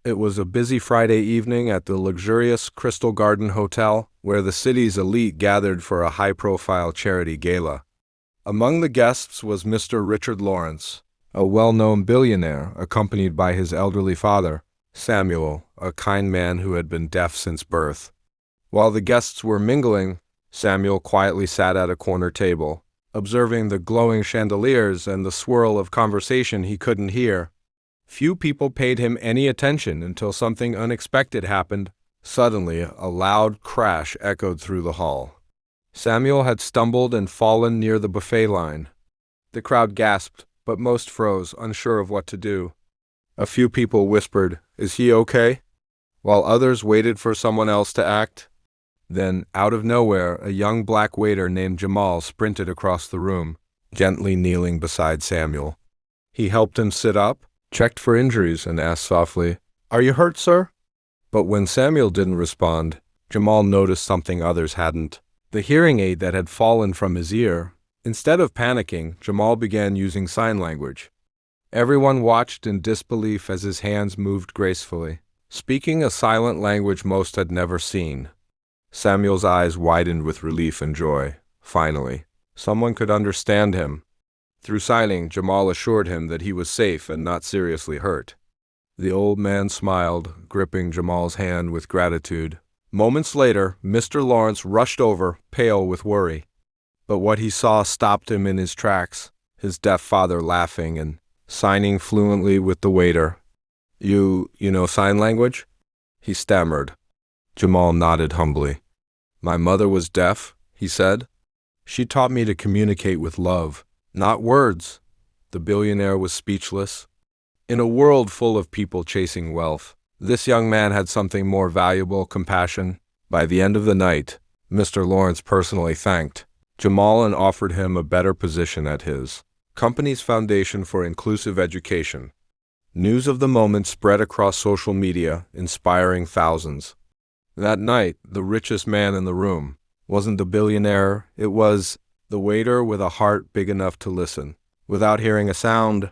It was a busy Friday evening at the luxurious Crystal Garden Hotel, where the city's elite gathered for a high-profile charity gala. Among the guests was Mr. Richard Lawrence, a well-known billionaire, accompanied by his elderly father, Samuel, a kind man who had been deaf since birth. While the guests were mingling, Samuel quietly sat at a corner table, observing the glowing chandeliers and the swirl of conversation he couldn't hear. Few people paid him any attention until something unexpected happened. Suddenly, a loud crash echoed through the hall. Samuel had stumbled and fallen near the buffet line. The crowd gasped, but most froze, unsure of what to do. A few people whispered, "Is he okay?" while others waited for someone else to act. Then, out of nowhere, a young black waiter named Jamal sprinted across the room, gently kneeling beside Samuel. He helped him sit up, checked for injuries, and asked softly, "Are you hurt, sir?" But when Samuel didn't respond, Jamal noticed something others hadn't: the hearing aid that had fallen from his ear. Instead of panicking, Jamal began using sign language. Everyone watched in disbelief as his hands moved gracefully, speaking a silent language most had never seen. Samuel's eyes widened with relief and joy. Finally, someone could understand him. Through signing, Jamal assured him that he was safe and not seriously hurt. The old man smiled, gripping Jamal's hand with gratitude. Moments later, Mr. Lawrence rushed over, pale with worry. But what he saw stopped him in his tracks, his deaf father laughing and signing fluently with the waiter. You know sign language?" he stammered. Jamal nodded humbly. "My mother was deaf," he said. "She taught me to communicate with love, not words." The billionaire was speechless. In a world full of people chasing wealth, this young man had something more valuable: compassion. By the end of the night, Mr. Lawrence personally thanked Jamal and offered him a better position at his company's Foundation for Inclusive Education. News of the moment spread across social media, inspiring thousands. That night, the richest man in the room wasn't the billionaire, it was the waiter with a heart big enough to listen. Without hearing a sound,